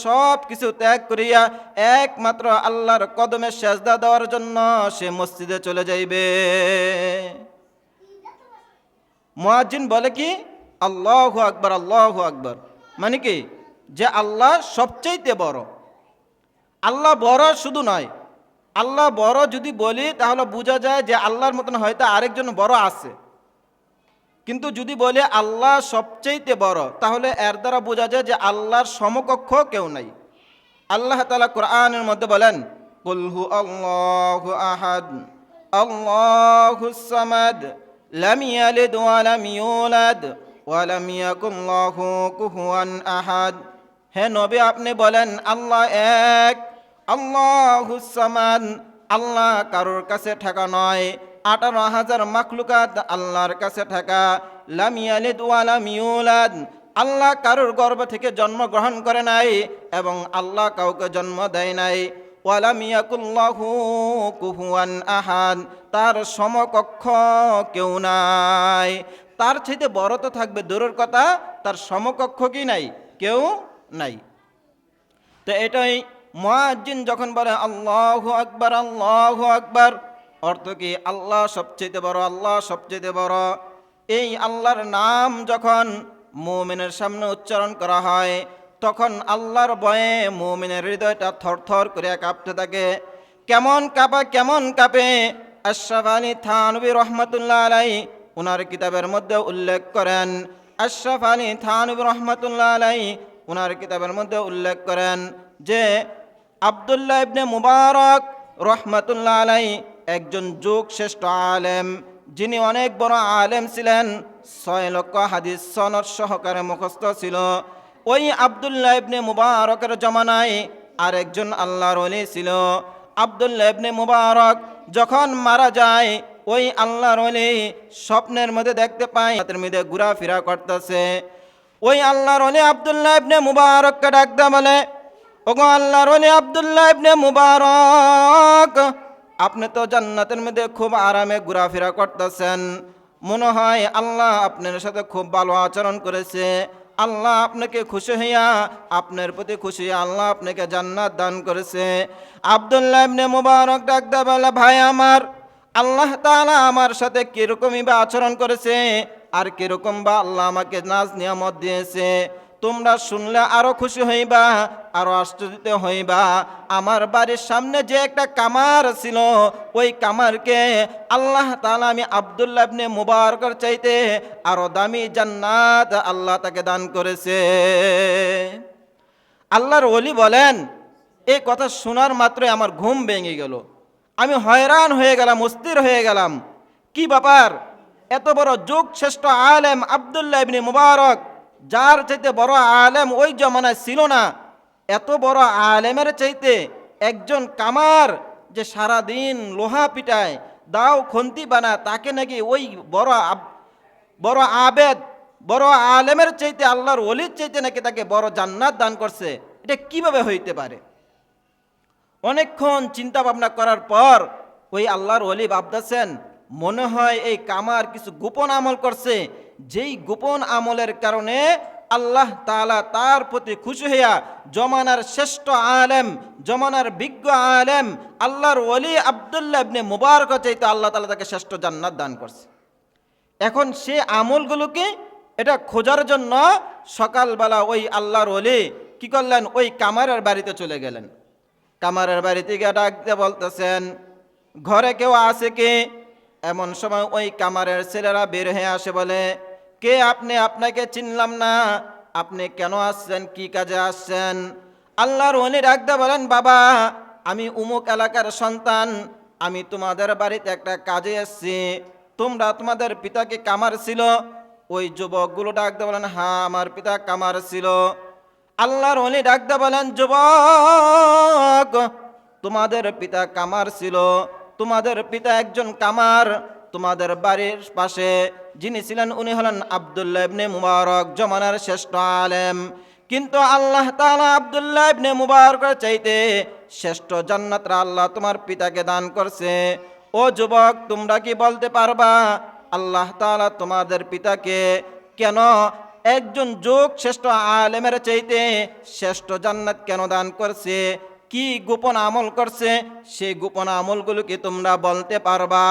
সব কিছু ত্যাগ করিয়া একমাত্র আল্লাহর কদমে সেজদা দেওয়ার জন্য সে মসজিদে চলে যাইবে। মুয়াজ্জিন বলে কি, আল্লাহু আকবার, আল্লাহু আকবার, মানে কি যে আল্লাহ সবচাইতে বড়। আল্লাহ বড় শুধু নয়, আল্লাহ বড় যদি বলি তাহলে বোঝা যায় যে আল্লাহর মতন হয়তো আরেকজন বড় আছে, কিন্তু যদি বলি আল্লাহ সবচাইতে বড় তাহলে এর দ্বারা বোঝা যায় যে আল্লাহর সমকক্ষ কেউ নাই। আল্লাহ তাআলা কোরআনের মধ্যে বলেন, কুল হু আল্লাহু আহাদ আল্লাহুস সামাদ লাম ইয়ালিদ ওয়া লাম ইউলাদ ওয়া লাম ইয়াকুল লাহু কুফুয়ান আহাদ। হে নবী আপনি বলেন আল্লাহ এক, আল্লাহুস সামাদ, আল্লাহ কারোর কাছে ঠেকা নয়, 18,000 মাখলুকাত আল্লাহর কাছে ঠেকা। লাম ইয়ালিদ ওয়া লাম ইউলাদ, আল্লাহ কারোর গর্ভ থেকে জন্মগ্রহণ করে নাই এবং আল্লাহ কাউকে জন্ম দেয় নাই। ওয়ালাম ইয়াকুল লাহু কুফুয়ান আহাদ, তার সমকক্ষ কেউ নাই। তার চাইতে বড় তো থাকবে দূরের কথা, তার সমকক্ষ কি নাই, কেউ নাই। তো এটাই মুয়াজ্জিন যখন বলে আল্লাহু আকবার, আল্লাহু আকবার, অর্থ কি আল্লাহ সবচেয়ে বড়, আল্লাহ সবচেয়ে বড়। এই আল্লাহর নাম যখন মুমিনের সামনে উচ্চারণ করা হয় তখন আল্লাহর ভয়ে মুমিনের হৃদয়টা থরথর করে কাঁপতে থাকে। কেমন কাঁপে, কেমন কাঁপে? আশরাফ আলী থানভী রহমাতুল্লাহ আলাইহি ওনার কিতাবের মধ্যে উল্লেখ করেন, আশরাফ আলী থানভী রহমাতুল্লাহ আলাইহি ওনার কিতাবের মধ্যে উল্লেখ করেন যে আব্দুল্লাহ ইবনে মুবারক রহমাতুল্লাহ আলাইহি একজন যুগ শ্রেষ্ঠ আলেম, যিনি অনেক বড় আলেম ছিলেন, 6 লক্ষ হাদিস সনদ সহকারে মুখস্থ ছিল। ওই আব্দুল্লাহ ইবনে মুবারকের জমানায় আরেকজন আল্লাহর ওলি ছিল। আব্দুল্লাহ ইবনে মুবারক যখন মারা যায় ওই আল্লাহর ওলি স্বপ্নের মধ্যে দেখতে পায় রাতের মধ্যে ঘোরাফেরা করতেছে। ওই আল্লাহর ওলি আব্দুল্লাহ ইবনে মুবারককে ডাকতে বলে, ওগো আল্লাহর ওলি আব্দুল্লাহ ইবনে মুবারক, আপনি তো জান্নাতের মধ্যে খুব আরামে ঘোরাফেরা করতেছেন, মনে হয় আল্লাহ আপনার সাথে খুব ভালো আচরণ করেছে, আল্লাহ আপনাকে খুশি হইয়া, আপনার প্রতি খুশি হইয়া আল্লাহ আপনাকে জান্নাত দান করেছে। আব্দুল্লাহ ইবনে মুবারক ডাকতে বলে, ভাই আমার, আল্লাহ তাআলা আমার সাথে কিরকমই বা আচরণ করেছে আর কিরকম বা আল্লাহ আমাকে নাজ নিয়ামত দিয়েছে, তোমরা শুনলে আরো খুশি হইবা, আরো আশ্চর্যিত হইবা। আমার বাড়ির সামনে যে একটা কামার ছিল, ওই কামারকে আল্লাহ তাআলা আমি আব্দুল্লাহ ইবনে মুবারকের চাইতে আরো দামি জান্নাত আল্লাহ তাকে দান করেছে। আল্লাহর ওলি বলেন, এই কথা শোনার মাত্রই আমার ঘুম ভেঙে গেল, আমি হয়রান হয়ে গেলাম, অস্থির হয়ে গেলাম। কি ব্যাপার? এত বড় যুগ শ্রেষ্ঠ আলেম আব্দুল্লাহ ইবনে মুবারক, যার চাইতে বড় আলেম ওই জমানায় ছিল না, এত বড় আলেমের চাইতে একজন কামার যে সারাদিন লোহা পিটায়, দাও খন্তি বানায়, তাকে নাকি ওই বড় আবেদ, বড় আলেমের চাইতে, আল্লাহর ওলির চাইতে নাকি তাকে বড় জান্নাত দান করছে। এটা কিভাবে হইতে পারে? অনেকক্ষণ চিন্তা ভাবনা করার পর ওই আল্লাহর ওলি ভাবতেছেন, মনে হয় এই কামার কিছু গোপন আমল করছে, যেই গোপন আমলের কারণে আল্লাহ তাআলা তার প্রতি খুশি হইয়া জমানার শ্রেষ্ঠ আলেম, জমানার বিজ্ঞ আলেম আল্লাহর ওলি আব্দুল্লাহ ইবনে মুবারক চাইতে আল্লাহ তাআলা তাকে শ্রেষ্ঠ জান্নাত দান করছে। এখন সে আমলগুলোকে এটা খোঁজার জন্য সকালবেলা ওই আল্লাহর ওলি কি করলেন, ওই কামারের বাড়িতে চলে গেলেন। কামারের বাড়িতে গিয়ে ডাকতে বলতেছেন, ঘরে কেউ আছে কি? এমন সময় ওই কামারের ছেলেরা বের হয়ে আসে, বলে, কে আপনি? আপনাকে চিনলাম না, আপনি কেন আসছেন, কি কাজে আসছেন? আল্লাহর ওলি ডাকতে বলেন, বাবা, আমি উমুক এলাকার সন্তান, আমি তোমাদের বাড়িতে একটা কাজে এসেছি। তোমরা, তোমাদের পিতা কি কামার ছিল? ওই যুবকগুলো ডাকতে বলেন, হ্যাঁ, আমার পিতা কামার ছিল। আল্লাহর ওলি ডাকতে বলেন, যুবক, তোমাদের পিতা কামার ছিল, তোমাদের পিতা একজন কামার, তোমাদের বাড়ির পাশে যিনি ছিলেন উনি হলেন আব্দুল্লাহ ইবনে মুবারক, জমানার শ্রেষ্ঠ আলেম। কিন্তু আল্লাহ তাআলা আব্দুল্লাহ ইবনে মুবারকের চাইতে শ্রেষ্ঠ জান্নাতরা আল্লাহ তোমার পিতাকে দান করছে। ও যুবক, তোমরা কি বলতে পারবা আল্লাহ তাআলা তোমাদের পিতাকে কেন একজন যোগ শ্রেষ্ঠ আলেমের চাইতে শ্রেষ্ঠ জান্নাত কেন দান করছে, কি গোপন আমল করছে, সেই গোপন আমলগুলোকে তোমরা বলতে পারবা?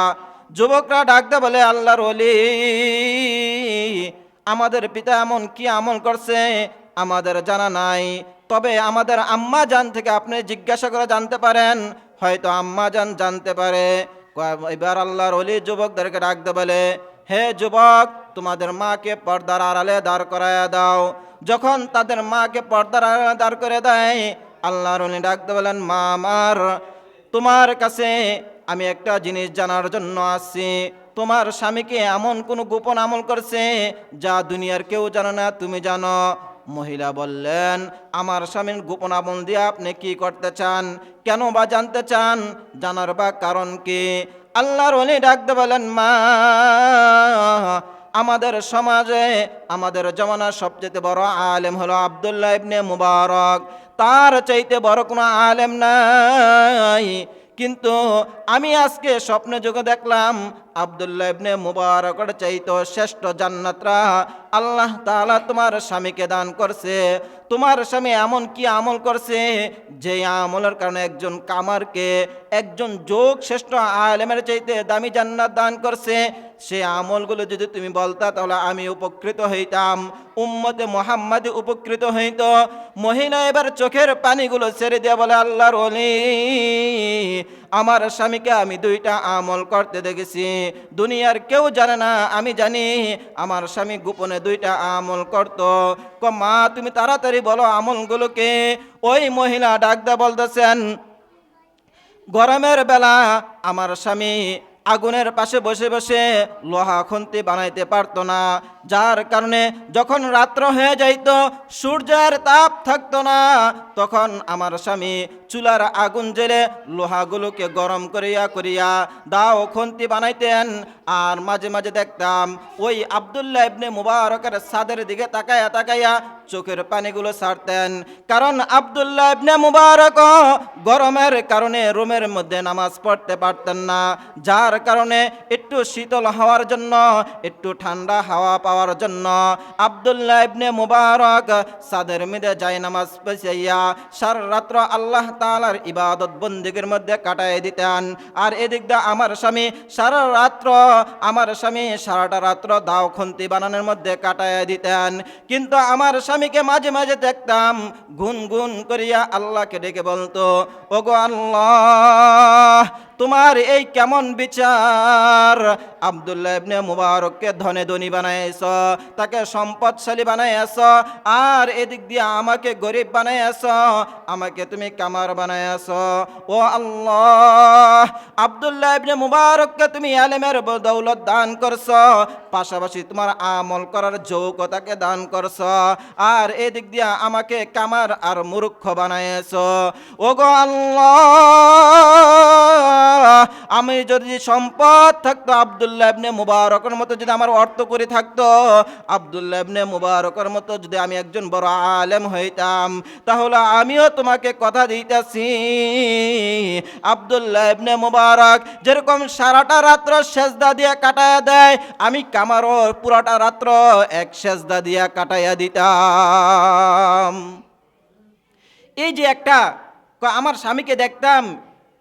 যুবকরা ডাকতে বলে, আল্লাহর ওলি, আমাদের পিতা এমন কি আমল করছে আমাদের জানা নাই, তবে আমাদের আম্মা জান থেকে আপনি জিজ্ঞাসা করে জানতে পারেন, হয়তো আম্মা জান জানতে পারে। এবার আল্লাহর ওলি যুবকদেরকে ডাকতে বলে, হে যুবক, তোমাদের মাকে পর্দার আড়ালে দাঁড় করায়া দাও। যখন তাদের মাকে পর্দার আড়ালে দাঁড় করে দেয়, আল্লাহর ওলি ডাকতে বলেন, মা আমার, তোমার কাছে আমি একটা জিনিস জানার জন্য আসছি। তোমার স্বামীকে এমন কোন গোপন আমল করছে যা দুনিয়ার কেউ জানে না, তুমি জানো? মহিলা বললেন, আমার স্বামীর গোপন আমল দিয়ে আপনি কি করতে চান, কেন বা জানতে চান, জানার বা কারণ কি? আল্লাহর ওলি ডাকতে বলেন, মা, আমাদের সমাজে আমাদের জমানার সবচেয়ে বড় আলেম হলো আব্দুল্লাহ ইবনে মুবারক, তার চাইতে বড় কোনো আলেম নাই। কিন্তু আমি আজকে স্বপ্নে যোগে দেখলাম আব্দুল্লাহ ইবনে মুবারকের চাইতে শ্রেষ্ঠ জান্নাতরা আল্লাহ তাআলা তোমার স্বামীকে দান করছে। তোমার স্বামী এমন কি আমল করছে যে আমলের কারণে একজন কামারকে একজন যোগ শ্রেষ্ঠ আলেমের চাইতে দামি জান্নাত দান করছে। সে আমলগুলো যদি তুমি বলতা তাহলে আমি উপকৃত হইতাম, উম্মতে মুহাম্মাদি উপকৃত হইত। মহিলা এবার চোখের পানিগুলো ছেড়ে দিয়ে বলে, আল্লাহর ওলি, আমার স্বামীকে আমি দুইটা আমল করতে দেখেছি, দুনিয়ার কেউ জানে না, আমি জানি। আমার স্বামী গোপনে দুইটা আমল করত। মা, তুমি তাড়াতাড়ি বলো আমলগুলোকে। ওই মহিলা ডাকদা বলতেছেন, গরমের বেলা আমার স্বামী আগুনের পাশে বসে বসে লোহা খুন্তি বানাইতে পারতো না, যার কারণে যখন রাত্র হয়ে যাইত, সূর্যের তাপ থাকতো না, তখন আমার স্বামী চুলার আগুন জেলে লোহাগুলোকে গরম করিয়া করিয়া দাও খুন্তি বানাইতেন। আর মাঝে মাঝে দেখতাম ওই আব্দুল্লাহ ইবনে মুবারকের ছাদের দিকে তাকাইয়া তাকাইয়া চোখের পানিগুলো ছাড়তেন, কারণ আব্দুল্লাহ ইবনে মুবারক গরমের কারণে রুমের মধ্যে নামাজ পড়তে পারতেন না, যার কারণে একটু শীতল হওয়ার জন্য, একটু ঠান্ডা হাওয়া পাওয়ার জন্য আব্দুল্লাহ ইবনে মুবারক ছাদের মধ্যে যায় নামাজ পড়িয়া সারা রাত্র আল্লাহ তাআলার ইবাদত বন্দেগীর মধ্যে কাটায় দিতেন। আর এদিক দিয়ে আমার স্বামী সারাটা রাত্র দাও খুন্তি বানানোর মধ্যে কাটায় দিতেন। কিন্তু আমার স্বামীকে মাঝে মাঝে দেখতাম গুনগুন করিয়া আল্লাহকে ডেকে বলতো, ওগো আল্লাহ, তোমার এই কেমন বিচার? আব্দুল্লাহ ইবনে মুবারককে ধনে ধনী বানাইছ, তাকে সম্পদশালী বানাইছ, আর এদিক দিয়ে আমাকে গরিব বানাইছ, আমাকে তুমি কামার বানাইছ। ও আল্লাহ, আব্দুল্লাহ ইবনে মুবারককে তুমি ইলমের দৌলত দান করছ, পাশাপাশি তোমার আমল করার যোগ্যতাকে দান করছ, আর এদিক দিয়ে আমাকে কামার আর মূর্খ বানাইছ। ওগো আল্লাহ, আমি যদি সম্পদ থাকতো আব্দুল্লাহ ইবনে মুবারকের মতো, যদি আমার অর্থ করে থাকতো আব্দুল্লাহ ইবনে মুবারকের মতো, যদি আমি একজন বড় আলেম হইতাম, তাহলে আমিও তোমাকে কথা দিতেছি, আব্দুল্লাহ ইবনে মুবারক যেরকম সারাটা রাত্র সেজদা দিয়ে কাটায়া দেয়, আমি কামারও পুরাটা রাত্র এক সেজদা দিয়ে কাটাইয়া দিতাম। এই যে একটা, আমার স্বামীকে দেখতাম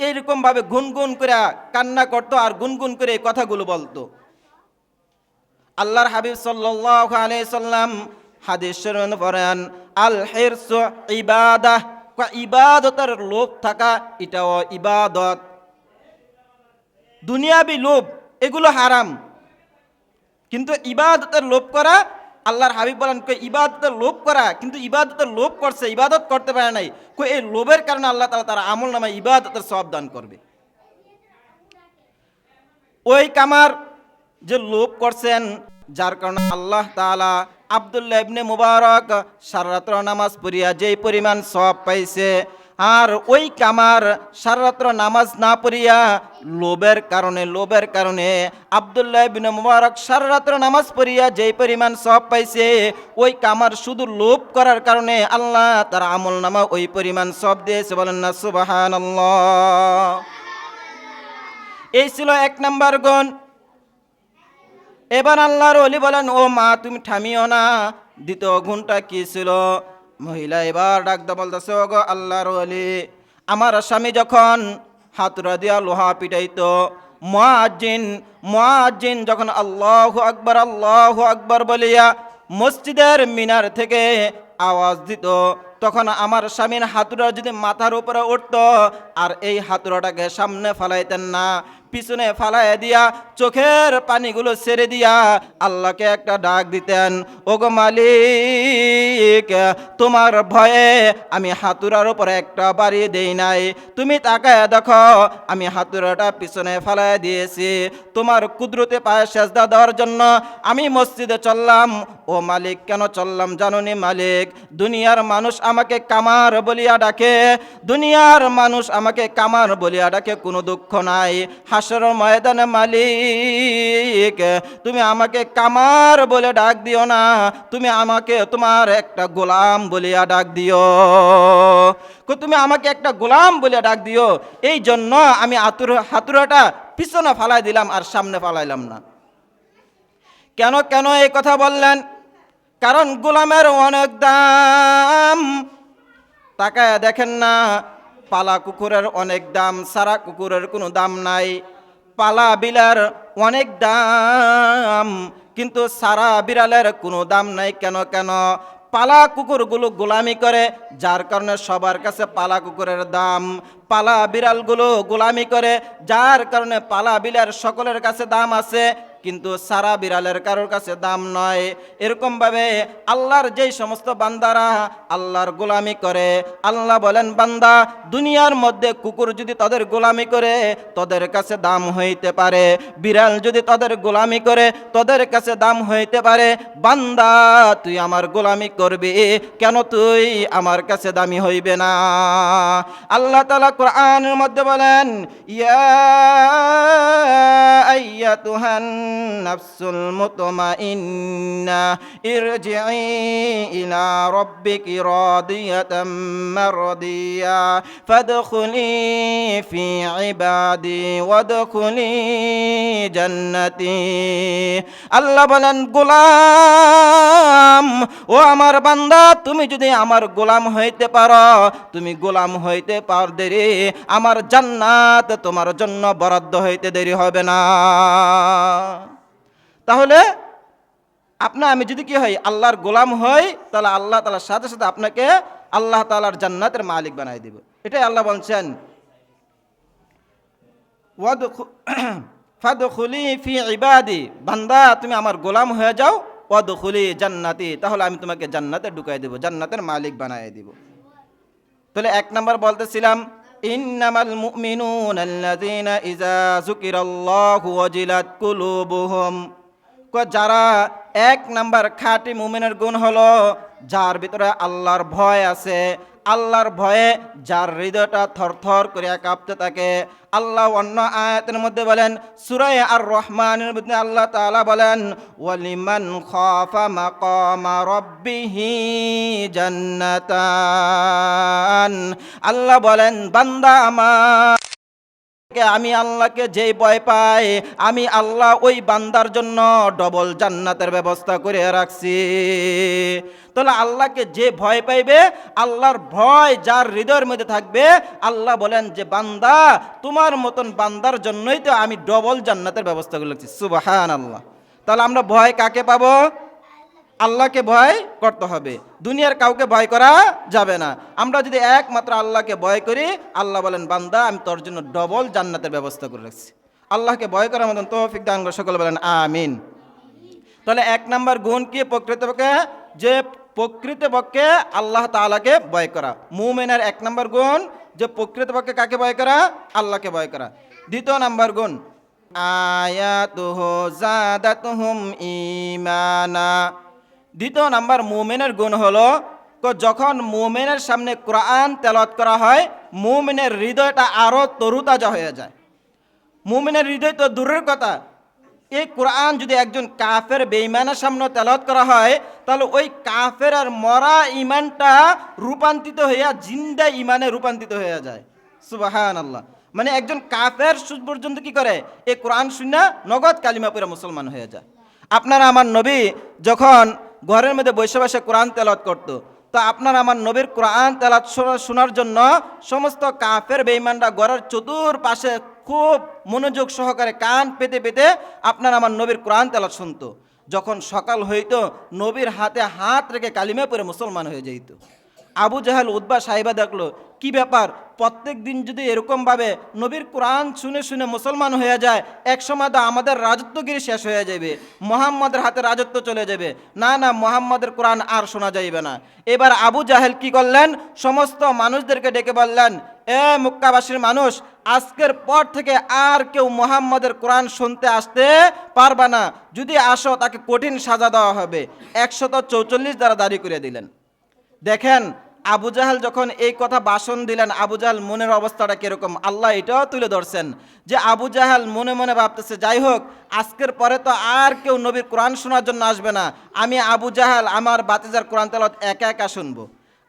এইরকম ভাবে গুনগুন করে কান্না করতো আর গুনগুন করে এই কথাগুলো বলতো। আল্লাহর হাবিব সাল্লাল্লাহু আলাইহি সাল্লাম হাদিস শরীফে পড়েন, আল হিরসু ইবাদাহ, ইবাদতের লোভ থাকা এটাও ইবাদত। দুনিয়াবি লোভ এগুলো হারাম, কিন্তু ইবাদতের লোভ করা, আল্লাহর হাবিব বলেন ইবাদতের লোভ করা, কিন্তু ইবাদতের লোভ করছে, ইবাদত করতে পারে নাই, এই লোভের কারণে আল্লাহ তাআলা তার আমল নামায় ইবাদতের সওয়াব দান করবে। ওই কামার যে লোভ করছেন, যার কারণে আল্লাহ তাআলা আব্দুল্লাহ ইবনে মুবারক সারা রাত্র নামাজ পড়িয়া যেই পরিমাণ সওয়াব পাইছে, আর ওই কামার সারা রাত্র নামাজ না পড়িয়া লোভের কারণে আব্দুল্লাহ ইবনে মুবারক সারা রাত্র নামাজ পড়িয়া যেই পরিমাণ সওয়াব পাইছে, ওই কামার শুধু লোভ করার কারণে আল্লাহ তার আমল নামা ওই পরিমাণ সওয়াব দিয়েছে। বলেন না সুবহানাল্লাহ। এই ছিল এক নাম্বার গুণ। এবার আল্লাহর ওলি বলেন, ও মা তুমি থামিও না। দ্বিতীয় গুণটা কি ছিল? মহিলা এবার ডাকতে বলতেছে, ও গো আল্লাহর ওলি, আমার স্বামী যখন হাতুড়া দিয়া লোহা পিটাইতো, মুয়াজ্জিন যখন আল্লাহু আকবার বলিয়া মসজিদের মিনার থেকে আওয়াজ দিত, তখন আমার স্বামীর হাতুড়া যদি মাথার উপরে উঠত, আর এই হাতুড়াটাকে সামনে ফালাইতেন না, পিছনে ফালাই দিয়া চোখের পানিগুলো ছেড়ে দিয়া আল্লাহকে একটা ডাক দিতেন, ওগো মালিক, তোমার ভয়ে আমি হাতুড়ার উপরে একটা বাড়ি দেই নাই, তুমি তাকায় দেখো আমি হাতুড়াটা পিছনে ফালাই দিয়েছি, তোমার কুদরতে পায়ে সেজদা দেওয়ার জন্য আমি মসজিদে চললাম। ও মালিক, কেন চললাম জানুনি মালিক? দুনিয়ার মানুষ আমাকে কামার বলিয়া ডাকে, দুনিয়ার মানুষ আমাকে কামার বলিয়া ডাকে, কোনো দুঃখ নাই। হাসরের ময়দানে মালিক, তুমি আমাকে কামার বলে ডাক দিও না, তুমি আমাকে তোমার একটা গোলাম বলিয়া ডাক দিও, তুমি আমাকে একটা গোলাম বলিয়া ডাক দিও। এই জন্য আমি হাতুড়াটা পিছনে ফালাই দিলাম আর সামনে ফালাইলাম না। কেন কেন এই কথা বললেন? কারণ গোলামের অনেক দাম। তাকায় দেখেন না, পালা কুকুরের অনেক দাম, সারা কুকুরের কোনো দাম নাই। পালা বিলার অনেক দাম, কিন্তু সারা বিড়ালের কোনো দাম নাই। কেন কেন? পালা কুকুরগুলো গোলামি করে, যার কারণে সবার কাছে পালা কুকুরের দাম। পালা বিড়ালগুলো গোলামি করে, যার কারণে পালা বিড়াল সকলের কাছে দাম আছে, কিন্তু সারা বিড়ালের কারোর কাছে দাম নয়। এরকমভাবে আল্লাহর যেই সমস্ত বান্দারা আল্লাহর গোলামি করে, আল্লাহ বলেন, বান্দা, দুনিয়ার মধ্যে কুকুর যদি তাদের গোলামি করে তাদের কাছে দাম হইতে পারে, বিড়াল যদি তাদের গোলামি করে তাদের কাছে দাম হইতে পারে, বান্দা তুই আমার গোলামি করবি কেন, তুই আমার কাছে দামি হইবে না? আল্লাহ তাআলা কোরআনের মধ্যে বলেন, ইয়া আইয়াতুহান নাফসুল মুতমাইন্না ইরজিই ইলা রাব্বিকি রাদিয়াতাম মারদিয়া ফাদখুলি ফি ইবাদি ওয়াদখুলি জান্নাতি। আল্লাহ বলেন, গোলাম, ও আমার বান্দা, তুমি যদি আমার গোলাম হইতে পারো, তুমি গোলাম হইতে পারলে আমার জান্নাত তোমার জন্য বরাদ্দ হইতে দেরি হবে না। তাহলে আমি যদি কি হই, আল্লাহর গোলাম হই, তাহলে আল্লাহ তাআলার সাথে সাথে আপনাকে আল্লাহ তাআলার জান্নাতের মালিক বানাই দিব। এটাই আল্লাহ বলছেন, ফাদখুলি ফি ইবাদি, বান্দা তুমি আমার গোলাম হয়ে যাও, ওয়াদখুলি জান্নাতি, তাহলে আমি তোমাকে জান্নাতে ঢুকাই দেব, জান্নাতের মালিক বানাই দিব। তাহলে এক নাম্বার বলতেছিলাম, ইন্নামাল মুমিনুনা আল্লাযীনা ইযা যুকিরাল্লাহু ওয়াজিলাত কুলুবুহুম। যারা এক নাম্বার খাঁটি মুমিনের গুণ হলো যার ভিতরে আল্লাহর ভয় আছে, আল্লাহর ভয়ে যার হৃদয়টা থরথর করে কাঁপতে থাকে। আল্লাহ অন্য আয়াতের মধ্যে বলেন, সূরা আর রহমানের মধ্যে আল্লাহ তাআলা বলেন, ওয়ালিমান খাফা মাকামা রাব্বিহি জান্নাতান। আল্লাহ বলেন, বান্দা আমার, আমি আল্লাহকে যেই ভয় পাই, আমি আল্লাহ ওই বান্দার জন্য ডবল জান্নাতের ব্যবস্থা করে রাখছি। তাহলে আল্লাহকে যে ভয় পাইবে, আল্লাহর ভয় যার হৃদয়ের মধ্যে থাকবে, আল্লাহ বলেন যে বান্দা, তোমার মতন বান্দার জন্যই তো আমি ডবল জান্নাতের ব্যবস্থা করে রাখছি। সুবহানাল্লাহ। তাহলে আমরা ভয় কাকে পাবো? আল্লাহকে ভয় করতে হবে, দুনিয়ার কাউকে ভয় করা যাবে না। আমরা যদি একমাত্র আল্লাহকে ভয় করি, আল্লাহ বলেন, বান্দা আমি তোর জন্য ডবল জান্নাতের ব্যবস্থা করে রাখছি। আল্লাহকে ভয় করার মতন তৌফিক দান করে সকলে বলেন আমিন। তাহলে এক নাম্বার গুণ কি? প্রকৃতপক্ষে আল্লাহ তাআলাকে ভয় করা। মুমিনের এক নাম্বার গুণ যে প্রকৃতপক্ষে কাকে ভয় করা? আল্লাহকে ভয় করা। দ্বিতীয় নাম্বার গুণ, আয়াতুহু যাদাতুহুম ঈমানা। দ্বিতীয় নাম্বার মুমিনের গুণ হলো, যখন মুমিনের সামনে কোরআন তেলাওয়াত করা হয়, মুমিনের হৃদয়টা আরো তরুতাজা হয়ে যায়। মুমিনের হৃদয় তো দূরের কথা, এই কোরআন যদি একজন কাফের বেঈমানের সামনে তেলাওয়াত করা হয়, তাহলে ওই কাফের আর মরা ইমানটা রূপান্তরিত হইয়া জিন্দা ইমানে রূপান্তরিত হয়ে যায়। সুবহানাল্লাহ। মানে একজন কাফের সুদ পর্যন্ত কি করে, এই কোরআন শুনে নগদ কালিমা পড়ে মুসলমান হয়ে যায়। আপনারা আমার নবী যখন ঘরের মধ্যে বসে বসে কোরআন তেলাওয়াত করতো, তো আপনারা আমার নবীর কোরআন তেলাওয়াত শোনার জন্য সমস্ত কাফের বেঈমানরা ঘরের চতুর্পাশে খুব মনোযোগ সহকারে কান পেতে পেতে আপনারা আমার নবীর কোরআন তেলাওয়াত শুনতো। যখন সকাল হইতো নবীর হাতে হাত রেখে কালিমা পড়ে মুসলমান হয়ে যেত। আবু জাহেল উতবা সাহিবা দেখলো কি ব্যাপার, প্রত্যেক দিন যদি এরকমভাবে নবীর কোরআন শুনে শুনে মুসলমান হয়ে যায়, এক সময় তো আমাদের রাজত্বগিরি শেষ হয়ে যাবে, মুহাম্মাদের হাতে রাজত্ব চলে যাবে, না না মুহাম্মাদের কোরআন আর শোনা যাইবে না। এবার আবু জাহেল কি করলেন, সমস্ত মানুষদেরকে ডেকে বললেন, এ মক্কাবাসীর মানুষ, আজকের পর থেকে আর কেউ মুহাম্মাদের কোরআন শুনতে আসতে পারবে না, যদি আসো তাকে কঠিন সাজা দেওয়া হবে। 144 দ্বারা দাঁড়ি করে দিলেন। দেখেন আবু জাহেল যখন এই কথা ভাষণ দিলেন, আবু জাহেল মনের অবস্থাটা কিরকম আল্লাহ এটাও তুলে ধরছেন, যে আবু জাহেল মনে মনে ভাবতেছে, যাই হোক আজকের পরে তো আর কেউ নবীর কোরআন শোনার জন্য আসবে না, আমি আবু জাহেল আমার বাতিজার কোরআন তেলাওয়াত একা একা শুনবো।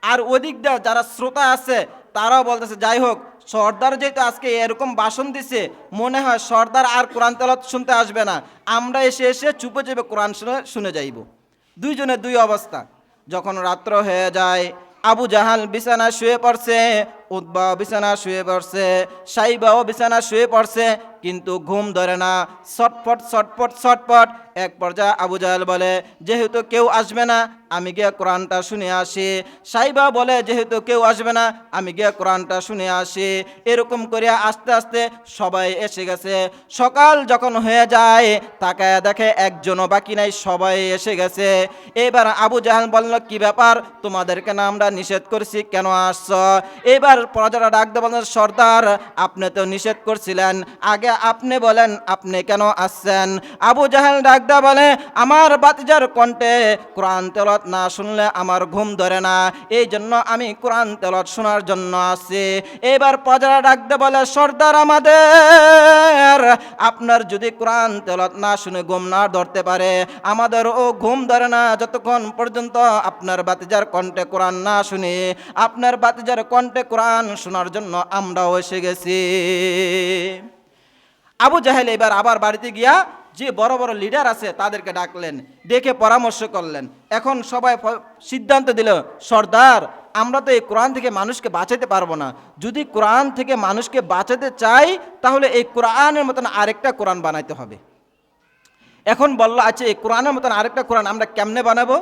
আর ওদিক দিয়ে যারা শ্রোতা আছে তারাও বলতেছে, যাই হোক সর্দার যেহেতু আজকে এরকম ভাষণ দিছে, মনে হয় সর্দার আর কোরআন তেলাওয়াত শুনতে আসবে না, আমরা এসে এসে চুপে চুপে কোরআন শুনে যাইব। দুইজনের দুই অবস্থা। যখন রাত্র হয়ে যায়, আবু জাহাল বিছানা শুয়ে পড়ছে, উতবা বিছানা শুয়ে পড়ছে, সাইবাও বিছানা শুয়ে পড়ছে, কিন্তু ঘুম ধরে না, ছটফট ছটফট ছটফট। এক পর্যায়ে আবু জাহেল বলে, যেহেতু কেউ আসবে না আমি গিয়ে কোরআনটা শুনে আসি। সাইবা বলে, যেহেতু কেউ আসবে না আমি গিয়ে কোরআনটা শুনে আসি। এরকম করে আস্তে আস্তে সবাই এসে গেছে। সকাল যখন হয়ে যায় তাকায় দেখে একজনও বাকি নাই, সবাই এসে গেছে। এবার আবু জাহেল বলল, কি ব্যাপার, তোমাদেরকে না আমরা নিষেধ করছি, কেন আসছ? এবার প্রজারা ডাক দিয়ে বলেন, সর্দার আপনি তো নিষেধ করছিলেন, আগে আপনি বলেন আপনি কেন আসছেন? আবু জাহেল ডাক দিয়ে বলে, আমার বাতিজার কণ্ঠে কোরআন তেলাওয়াত না শুনলে আমার ঘুম ধরে না, এই জন্য আমি কোরআন তেলাওয়াত শোনার জন্য আসছি। এবার প্রজারা ডাক দিয়ে বলে, সর্দার আমাদের, আপনার যদি কোরআন তেলাওয়াত না শুনে ঘুম না ধরতে পারে, আমাদেরও ঘুম ধরে না যতক্ষণ পর্যন্ত আপনার বাতিজার কণ্ঠে কোরআন না শুনি। আপনার বাতিজার কণ্ঠে কোরআন শোনার জন্য আমরাও এসে গেছি। আবু জাহেল এবার আবার বাড়িতে গিয়া যে বড় বড় লিডার আছে তাদেরকে ডাকলেন, ডেকে পরামর্শ করলেন। এখন সবাই সিদ্ধান্ত দিল, সর্দার আমরা তো এই কোরআন থেকে মানুষকে বাঁচাতে পারবো না, যদি কোরআন থেকে মানুষকে বাঁচাতে চাই তাহলে এই কোরআনের মতন আরেকটা কোরআন বানাইতে হবে। এখন বলল, আচ্ছা এই কোরআনের মতন আরেকটা কোরআন আমরা কেমনে বানাবো?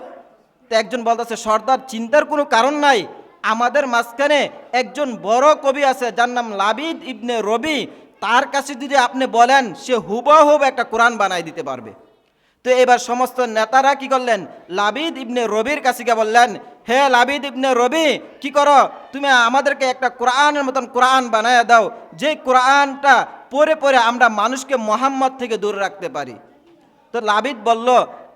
তো একজন বলতেছে, সর্দার চিন্তার কোনো কারণ নাই, আমাদের মাঝখানে একজন বড় কবি আছে যার নাম লাবিদ ইবনে রবি, তার কাছে যদি আপনি বলেন সে হুবহুব একটা কোরআন বানাই দিতে পারবে। তো এবার সমস্ত নেতারা কি করলেন, লাবিদ ইবনে রবির কাছে গিয়ে বললেন, হে লাবিদ ইবনে রবি, কি করো তুমি, আমাদেরকে একটা কোরআনের মতন কোরআন বানায় দাও, যে কোরআনটা পড়ে পড়ে আমরা মানুষকে মুহাম্মদ থেকে দূরে রাখতে পারি। তো লাবিদ বলল,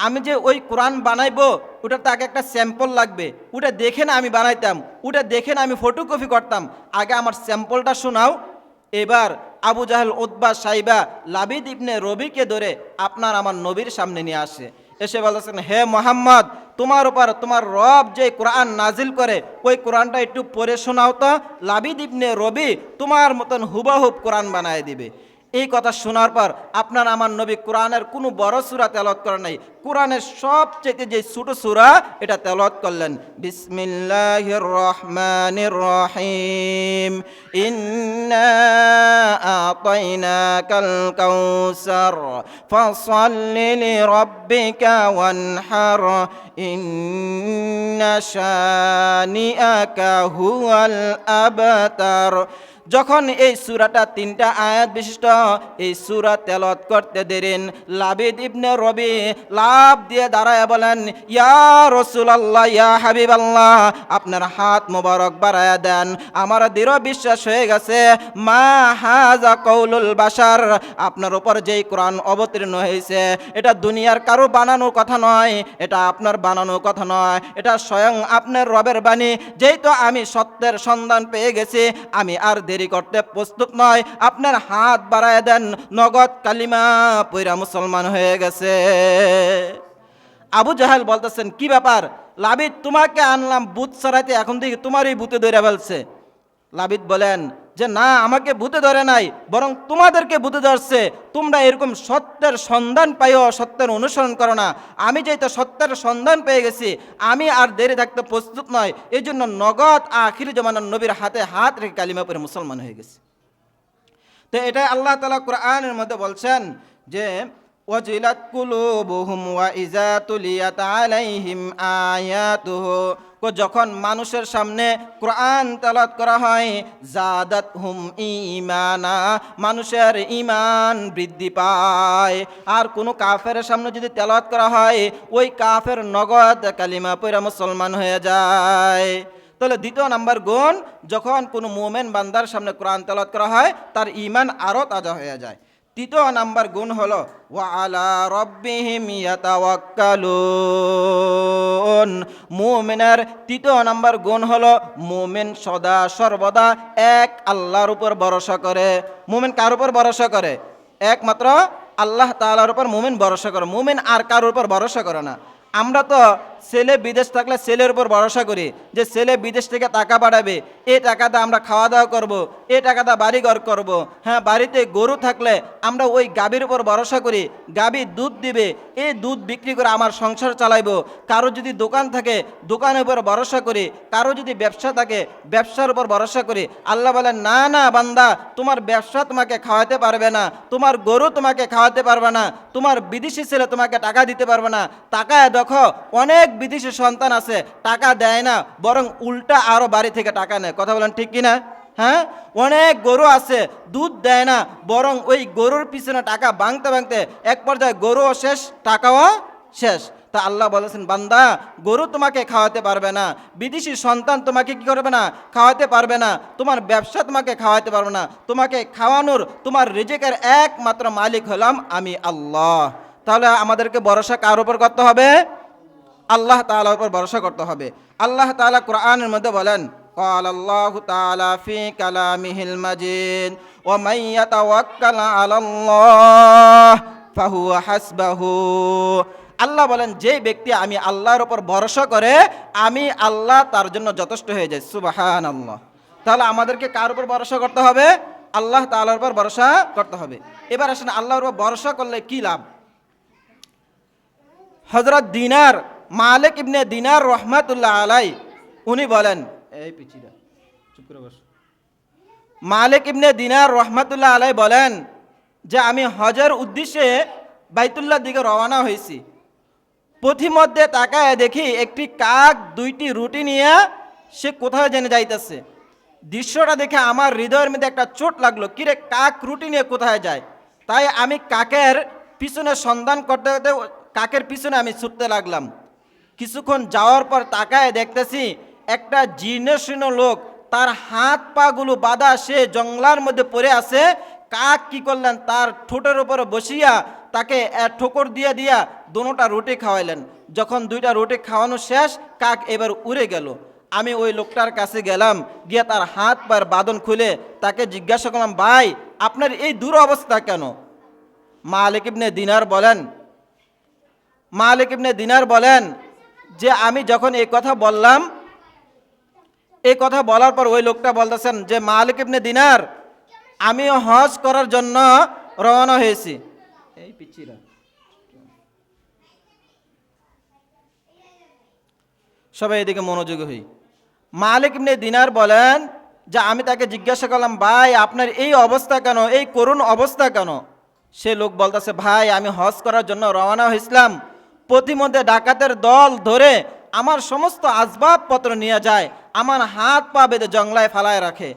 আমি যে ওই কোরআন বানাইবো ওটার তো আগে একটা স্যাম্পল লাগবে, ওটা দেখে না আমি বানাইতাম, ওটা দেখে না আমি ফটোকপি করতাম, আগে আমার স্যাম্পলটা শোনাও। এবার আবু জাহেল উতবা সাইবা লাবিদ ইবনে রবিকে ধরে আপনার আমার নবীর সামনে নিয়ে আসে, এসে বলতেছেন, হে মোহাম্মদ, তোমার উপর তোমার রব যে কোরআন নাজিল করে ওই কোরআনটা একটু পড়ে শোনাও তো। লাবিদ ইবনে রবি তোমার মতন হুবহুব কোরআন বানায় দিবে। এই কথা শোনার পর আপনার আমার নবী কোরআনের কোনো বড় সূরা তেলাওয়াত করেন নাই, কোরআনের সবচেয়ে যে ছোট সূরা এটা তেলাওয়াত করলেন। বিসমিল্লাহির রহমানির রহিম, ইন্না আতাইনাকাল কাউসার ফাসাল্লি লিরাব্বিকা ওয়ানহার ইন্না শানিআকা হুয়াল আবতার। যখন এই সূরাটা 3টা আয়াত বিশিষ্ট এই সূরা তেলাওয়াত করতে দেন, লাবিদ ইবনে রবি লাফ দিয়ে দাঁড়ায় বলেন, ইয়া রাসূলুল্লাহ, ইয়া হাবিবাল্লাহ, আপনার হাত মোবারক বাড়ায়া দেন, আমার দৃঢ় বিশ্বাস হয়ে গেছে মা হাযা কাউলুল বাশার, আপনার উপর যেই কোরআন অবতীর্ণ হয়েছে এটা দুনিয়ার কারো বানানো কথা নয়, এটা আপনার বানানো কথা নয়, এটা স্বয়ং আপনার রবের বাণী। যেহেতু আমি সত্যের সন্ধান পেয়ে গেছি, আমি আর দেরি করতে প্রস্তুত নয়, আপনার হাত বাড়ায় দেন, নগদ কালিমা পয়রা মুসলমান হয়ে গেছে। আবু জাহেল বলতেছেন, কি ব্যাপার লাবিদ, তোমাকে আনলাম বুত সরাইতে, এখন থেকে তোমারই বুতে ধরে ফেলছে। লাবিদ বলেন, যে না আমাকে ভূতে ধরে নাই, বরং তোমাদেরকে ভূতে ধরছে, তোমরা এরকম সত্যের সন্ধান পাইও, সত্যের অনুসরণ করো না। আমি যেহেতু সত্যের সন্ধান পেয়ে গেছি, আমি আর দেরি থাকতে প্রস্তুত নয়, এই জন্য নগদ আখির জমানার নবীর হাতে হাত রেখে কালিমা পড়ে মুসলমান হয়ে গেছে। তো এটাই আল্লাহ তাআলা কোরআনের মধ্যে বলছেন যে ওয়াজিলাত কুলুবুহুম ওয়া ইযা তুলিয়াত আলাইহিম আয়াতুহু, যখন মানুষের সামনে কোরআন তেলাওয়াত করা হয়, জাদাতহুম ঈমানা, মানুষের ঈমান বৃদ্ধি পায়। আর কোনো কাফেরের সামনে যদি তেলাওয়াত করা হয়, ওই কাফের নগদ কালিমা পড়ে মুসলমান হয়ে যায়। তাহলে দ্বিতীয় নাম্বার গুণ, যখন কোনো মুমিন বান্দার সামনে কোরআন তেলাওয়াত করা হয়, তার ঈমান আরও তাজা হয়ে যায়। তৃতীয় নাম্বার গুণ হলো ওয়া আলা রাব্বিহিম ইয়াতাওয়াক্কালুন, মুমিনের তৃতীয় নাম্বার গুণ হলো মুমিন সদা সর্বদা এক আল্লাহর উপর ভরসা করে। মুমিন কার উপর ভরসা করে? একমাত্র আল্লাহ তাআলার উপর মুমিন ভরসা করে, মুমিন আর কারোর উপর ভরসা করে না। আমরা তো ছেলে বিদেশ থাকলে ছেলের উপর ভরসা করি যে ছেলে বিদেশ থেকে টাকা পাঠাবে, এই টাকাতে আমরা খাওয়া দাওয়া করব, এই টাকাটা বাড়ি ঘর করব। হ্যাঁ, বাড়িতে গরু থাকলে আমরা ওই গাভীর উপর ভরসা করি, গাভী দুধ দিবে, এই দুধ বিক্রি করে আমার সংসার চালাইব। কারো যদি দোকান থাকে দোকানের উপর ভরসা করি, কারো যদি ব্যবসা থাকে ব্যবসার উপর ভরসা করি। আল্লাহ বলেন না না বান্দা, তোমার ব্যবসা তোমাকে খাওয়াতে পারবে না, তোমার গরু তোমাকে খাওয়াতে পারবে না, তোমার বিদেশি ছেলে তোমাকে টাকা দিতে পারবে না। টাকায় দেখো অনেক বিদেশি সন্তান আছে, টাকা দেয় না, বরং উল্টা আরো বাড়ি থেকে টাকা নেয়। কথা বলেন ঠিক কিনা? হ্যাঁ, অনেক গরু আছে দুধ দেয় না, বরং ওই গরুর পিছনে টাকা ভাঙতে ভাঙতে এক পর্যায়ে গরুও শেষ, টাকাও শেষ। তা আল্লাহ বলেছেন বান্দা, গরু তোমাকে খাওয়াতে পারবে না, বিদেশি সন্তান তোমাকে কি করবে না, খাওয়াতে পারবে না, তোমার ব্যবসা তোমাকে খাওয়াতে পারবে না, তোমাকে খাওয়ানোর তোমার রিজিকের একমাত্র মালিক হলাম আমি আল্লাহ। তাহলে আমাদেরকে ভরসা কার উপর করতে হবে? আল্লাহ তাআলার উপর ভরসা করতে হবে। আল্লাহ তাআলা কোরআনের মধ্যে বলেন قال الله تعالى في كلامه المجيد ومن يتوكل على الله فهو حسبه, আল্লাহ বলেন যে ব্যক্তি আমি আল্লাহর উপর ভরসা করে, আমি আল্লাহ তার জন্য যথেষ্ট হয়ে যায়। সুবহানাল্লাহ। তাহলে আমাদেরকে কার উপর ভরসা করতে হবে? আল্লাহ তাআলার উপর ভরসা করতে হবে। এবার আসেন আল্লাহর উপর ভরসা করলে কি লাভ? হযরত দিনার মালিক ইবনে দিনার রহমাতুল্লাহ আলাই উনি বলেন, এই পিছিয়ে চুপ করে বস। মালিক ইবনে দিনার রহমাতুল্লাহ আলাই বলেন যে আমি হজের উদ্দেশ্যে বাইতুল্লাহ দিকে রওনা হয়েছি। পথিমধ্যে তাকায় দেখি একটি কাক দুইটি রুটি নিয়ে সে কোথায় জেনে যাইতেছে। দৃশ্যটা দেখে আমার হৃদয়ের মধ্যে একটা চোট লাগলো, কিরে কাক রুটি নিয়ে কোথায় যায়? তাই আমি কাকের পিছনে সন্ধান করতে করতে কাকের পিছনে আমি ছুটতে লাগলাম। কিছুক্ষণ যাওয়ার পর তাকায় দেখতেছি একটা জীর্ণশীর্ণ লোক, তার হাত পাগুলো বাঁধা, সে জঙ্গলার মধ্যে পড়ে আছে। কাক কি করলেন, তার ঠোঁটের উপরে বসিয়া তাকে ঠোকর দিয়া দিয়া দুটা রুটি খাওয়াইলেন। যখন দুইটা রুটি খাওয়ানো শেষ, কাক এবার উড়ে গেল। আমি ওই লোকটার কাছে গেলাম, গিয়ে তার হাত পায়ের বাঁধন খুলে তাকে জিজ্ঞাসা করলাম, ভাই আপনার এই দুরবস্থা কেন? মালিক ইবনে দিনার বলেন যে আমি যখন এই কথা বললাম, এই কথা বলার পর ওই লোকটা বলতেছেন যে মালিক ইবনে দিনার, আমিও হজ করার জন্য রওনা হয়েছি। এই পিচ্চিরা সবাই এদিকে মনোযোগী হই। মালিক ইবনে দিনার বলেন যে আমি তাকে জিজ্ঞাসা করলাম, ভাই আপনার এই অবস্থা কেন, এই করুণ অবস্থা কেন? সে লোক বলতেছে, ভাই আমি হজ করার জন্য রওনা হয়েছিলাম, পথিমধ্যে ডাকাতের দল ধরে আমার সমস্ত আসবাবপত্র নিয়ে যায়, আমার হাত পা বেঁধে জংলায় ফালায় রাখে।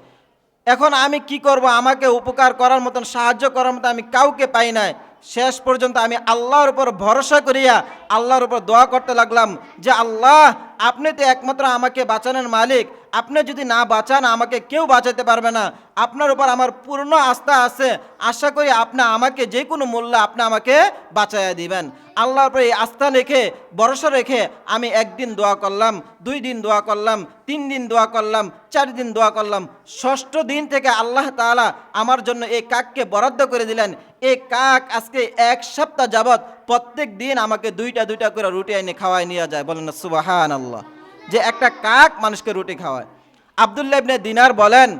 এখন আমি কি করব? আমাকে উপকার করার মতন, সাহায্য করার মতো আমি কাউকে পাই নাই। শেষ পর্যন্ত আমি আল্লাহর উপর ভরসা করিয়া আল্লাহর উপর দোয়া করতে লাগলাম যে আল্লাহ আপনি তো একমাত্র আমাকে বাঁচানোর মালিক, আপনি যদি না বাঁচান আমাকে কেউ বাঁচাতে পারবে না। আপনার উপর আমার পূর্ণ আস্থা আছে, আশা করি আপনি আমাকে যে কোনো মূল্যে আপনি আমাকে বাঁচাইয়া দিবেন। আল্লাহর উপর এই আস্থা রেখে ভরসা রেখে আমি একদিন দোয়া করলাম, 2 দিন দোয়া করলাম, 3 দিন দোয়া করলাম, 4 দিন দোয়া করলাম। 6ষ্ঠ দিন থেকে আল্লাহ তাআলা আমার জন্য এই কাককে বরাদ্দ করে দিলেন। এই কাক আজকে 1 সপ্তাহ যাবৎ প্রত্যেক দিন আমাকে 2টা করে রুটি এনে খাওয়ায় নিয়ে যায়। বলেন না সুবহানাল্লাহ, যে একটা কাক মানুষকে রুটি খাওয়ায়। আব্দুল্লাহ ইবনে দিনার বলেন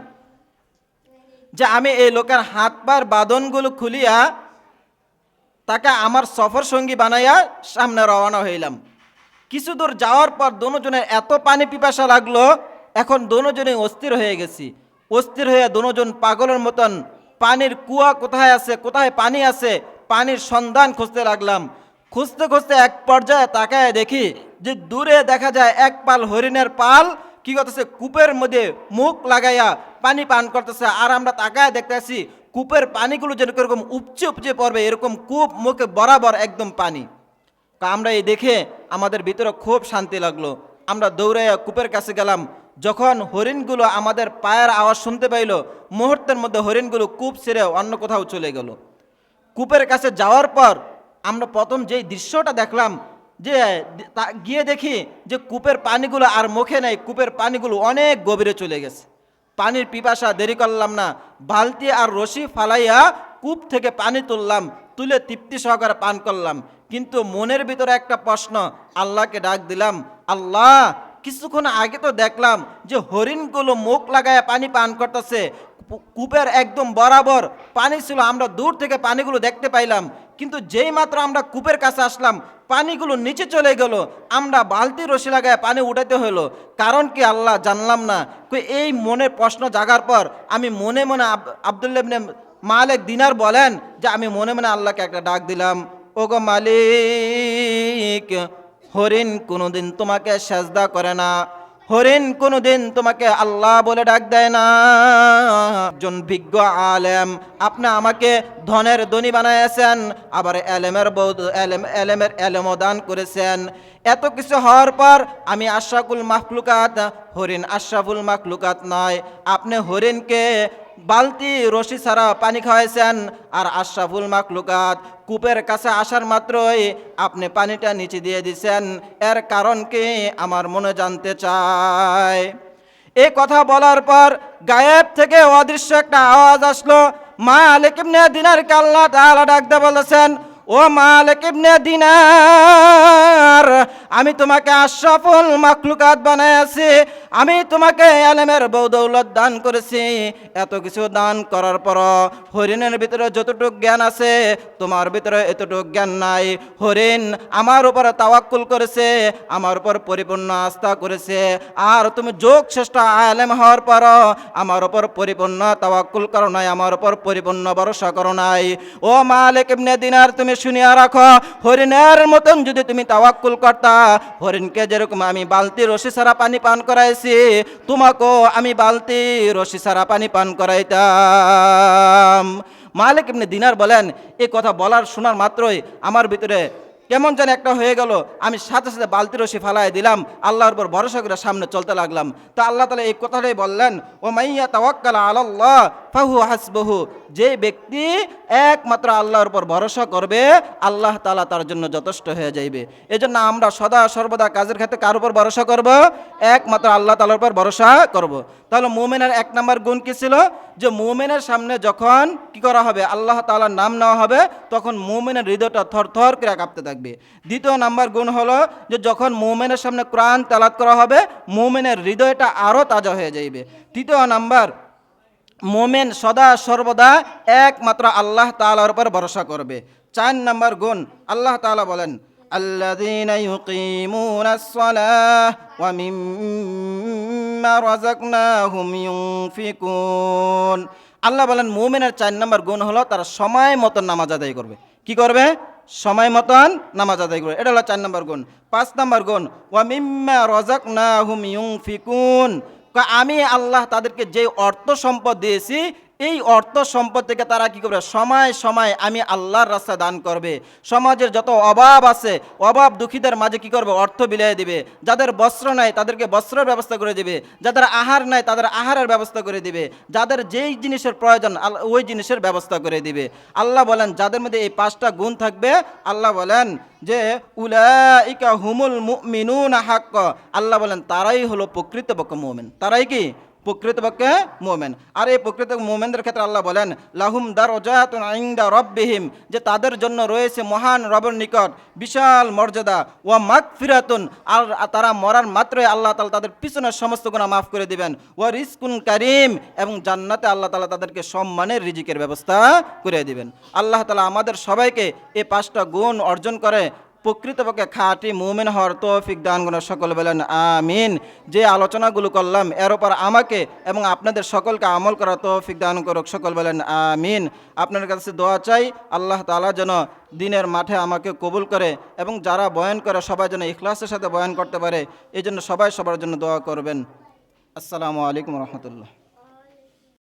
যে আমি এই লোকের হাত পার বাঁধনগুলো খুলিয়া তাকে আমার সফর সঙ্গী বানাইয়া সামনে রওনা হইলাম। কিছু দূর যাওয়ার পর দোনোজনের এত পানি পিপাসা লাগলো, এখন দোনোজনে অস্থির হয়ে গেছি। অস্থির হয়ে দোনোজন পাগলের মতন পানির কুয়া কোথায় আছে, কোথায় পানি আছে, পানির সন্ধান খুঁজতে লাগলাম। খুঁজতে খুঁজতে এক পর্যায়ে তাকায় দেখি যে দূরে দেখা যায় এক পাল হরিণের পাল কি করতেছে, কূপের মধ্যে মুখ লাগাইয়া পানি পান করতেছে। আর আমরা তাকায় দেখতেছি কূপের পানিগুলো যেরকম উপচে উপচে পড়বে, এরকম কূপ মুখে বরাবর একদম পানি। আমরা এই দেখে আমাদের ভিতরে খুব শান্তি লাগলো। আমরা দৌড়াইয়া কূপের কাছে গেলাম। যখন হরিণগুলো আমাদের পায়ের আওয়াজ শুনতে পাইল, মুহূর্তের মধ্যে হরিণগুলো কূপ ছেড়ে অন্য কোথাও চলে গেল। কূপের কাছে যাওয়ার পর আমরা প্রথম যেই দৃশ্যটা দেখলাম, যে গিয়ে দেখি যে কূপের পানিগুলো আর মুখে নেই, কূপের পানিগুলো অনেক গভীরে চলে গেছে। পানির পিপাসা, দেরি করলাম না, বালতি আর রশি ফালাইয়া কূপ থেকে পানি তুললাম, তুলে তৃপ্তি সহকারে পান করলাম। কিন্তু মনের ভিতরে একটা প্রশ্ন, আল্লাহকে ডাক দিলাম, আল্লাহ কিছুক্ষণ আগে তো দেখলাম যে হরিণগুলো মুখ লাগায় পানি পান করতেছে, কূপের একদম বরাবর পানি ছিল, আমরা দূর থেকে পানিগুলো দেখতে পাইলাম। কিন্তু যেই মাত্র আমরা কূপের কাছে আসলাম, পানিগুলো নিচে চলে গেল, আমরা বালতি রশি লাগায় পানি উঠাতে হলো। কারণ কি আল্লাহ জানলাম না। এই মনের প্রশ্ন জাগার পর আমি মনে মনে আব্দুল্লাহ ইবনে মালিক দিনার বলেন যে আমি মনে মনে আল্লাহকে একটা ডাক দিলাম, ওগো মালিক, হরিণ কোনোদিন তোমাকে সেজদা করে না, হরিণ কোনোদিন তোমাকে আল্লাহ বলে ডাক দেয় না। একজন বিজ্ঞ আলেম, আপনি আমাকে ধনের ধনী বানাইছেন, আবার এলেমের এলেমও দান করেছেন। এত কিছু হওয়ার পর আমি আশরাফুল মাখলুকাত, হরিণ আশরাফুল মাখলুকাত নয়। আপনি হরিণকে বালতি রশি ছাড়া পানি খাওয়াইছেন, আর আশরাফুল মাখলুকাত কূপের কাছে আসার মাত্রই আপনি পানিটা নিচে দিয়ে দিছেন। এর কারণ কি আমার মনে জানতে চায়। এই কথা বলার পর গায়েব থেকে অদৃশ্য একটা আওয়াজ আসলো। মালিক ইবনে দিনারকে আল্লাহ তাআলা ডাকতে বলেছেন, ও মালিক ইবনে দিনার, আমি তোমাকে আশরাফুল মাখলুকাত বানাইছি, আমি তোমাকে ইলমের বদৌলত দান করেছি। এত কিছু দান করার পর হরিণের ভিতরে যতটুকু জ্ঞান আছে তোমার ভিতরে এতটুকু জ্ঞান নাই। হরিণ আমার উপর তাওয়াক্কুল করেছে, আমার উপর পরিপূর্ণ আস্থা করেছে, আর তুমি যোগ শ্রেষ্ঠ আলেম হওয়ার পর আমার উপর পরিপূর্ণ তাওয়াক্কুল করো নাই, আমার উপর পরিপূর্ণ ভরসা করো নাই। ও মালিক ইবনে দিনার, তুমি শুনিয়া রাখো, হরিণের মতন যদি তুমি তাওয়াক্কুল করতা, হরিণকে যেরকম আমি বালতি রশি ছাড়া পানি পান করাইছি, তোমাকেও আমি বালতি রশি ছাড়া পানি পান করাইতাম। মালিক ইবনে দিনার বলেন, এই কথা বলার শোনার মাত্রই আমার ভিতরে কেমন যেন একটা হয়ে গেল। আমি সাথে সাথে বালতি রশি ফালাই দিলাম, আল্লাহর উপর ভরসা করে সামনে চলতে লাগলাম। তো আল্লাহ তাআলা এই কথাটাই বললেন, ও মাইয়া তাওয়াক্কাল আলাল্লাহ ফাহু হাসবুহু, যে ব্যক্তি একমাত্র আল্লাহর উপর ভরসা করবে, আল্লাহ তাআলা তার জন্য যথেষ্ট হয়ে যাইবে। এজন্য আমরা সদা সর্বদা কাজের ক্ষেত্রে কার উপর ভরসা করব? একমাত্র আল্লাহ তাআলার উপর ভরসা করব। তাহলে মুমিনের এক নম্বর গুণ কি ছিল? যে মুমিনের সামনে যখন কি করা হবে, আল্লাহ তাআলার নাম নেওয়া হবে, তখন মুমিনের হৃদয়টা থরথর করে কাঁপতে থাকবে। দ্বিতীয় নাম্বার গুণ হলো যে যখন মুমিনের সামনে কোরআন তেলাওয়াত করা হবে, মুমিনের হৃদয়টা আরও তাজা হয়ে যাইবে। তৃতীয় নাম্বার, মুমিন সদা সর্বদা একমাত্র আল্লাহ তাআলার উপর ভরসা করবে। 4 নাম্বার গুণ, আল্লাহ তাআলা বলেন, আল্লাযীনা ইউকিমুনাস সালাহ ওয়া মিম্মা রাযাকনাহুম ইউনফিকুন। আল্লাহ বলেন মুমিনের 4 নাম্বার গুণ হলো তারা সময় মতন নামাজ আদায় করবে। কি করবে? সময় মতন নামাজ আদায় করবে, এটা হলো 4 নাম্বার গুণ। 5 নাম্বার গুণ, ওয়া মিম্মা রাযাকনাহুম ইউনফিকুন, আমি আল্লাহ তাদেরকে যে অর্থ সম্পদ দিয়েছি, এই অর্থ সম্পদ থেকে তারা কি করবে? সময় সময় আমি আল্লাহর রাস্তায় দান করবে। সমাজের যত অভাব আছে, অভাব দুঃখীদের মাঝে কি করবে? অর্থ বিলিয়ে দিবে। যাদের বস্ত্র নাই তাদেরকে বস্ত্রের ব্যবস্থা করে দিবে, যাদের আহার নাই তাদের আহারের ব্যবস্থা করে দিবে, যাদের যেই জিনিসের প্রয়োজন ওই জিনিসের ব্যবস্থা করে দিবে। আল্লাহ বলেন যাদের মধ্যে এই 5টা গুণ থাকবে, আল্লাহ বলেন যে উলাইকা হুমুল মুমিনুনা হাক্কা, আল্লাহ বলেন তারাই হলো প্রকৃতপক্ষে মুমিন। তারাই কি? প্রকৃতপক্ষে মোমেন। আর এই প্রকৃত মোমেনদের ক্ষেত্রে আল্লাহ বলেন লাহুম দারাজাতুন ইনদা রাব্বিহিম, যে তাদের জন্য রয়েছে মহান রবের নিকট বিশাল মর্যাদা, ওয়া মাগফিরাতুন, আর তারা মরার মাত্রই আল্লাহ তাআলা তাদের পিছনের সমস্ত গুনাহ মাফ করে দিবেন, ওয়া রিজকুন কারীম, এবং জান্নাতে আল্লাহ তাআলা তাদেরকে সম্মানের রিজিকের ব্যবস্থা করে দিবেন। আল্লাহ তাআলা আমাদের সবাইকে এই 5টা গুণ অর্জন করে প্রকৃতপক্ষে খাঁটি মুমিন হওয়ার তৌফিক দান করুন। সকল বলেন আমিন। যে আলোচনাগুলো করলাম এর উপর আমাকে এবং আপনাদের সকলকে আমল করার তৌফিক দান করুক। সকল বলেন আমিন। আপনার কাছে দোয়া চাই আল্লাহ তাআলা যেন দিনের মাঠে আমাকে কবুল করে এবং যারা বয়ান করে সবাই যেন ইখলাসের সাথে বয়ান করতে পারে, এই জন্য সবাই সবার জন্য দোয়া করবেন। আসসালামু আলাইকুম রহমতুল্লাহ।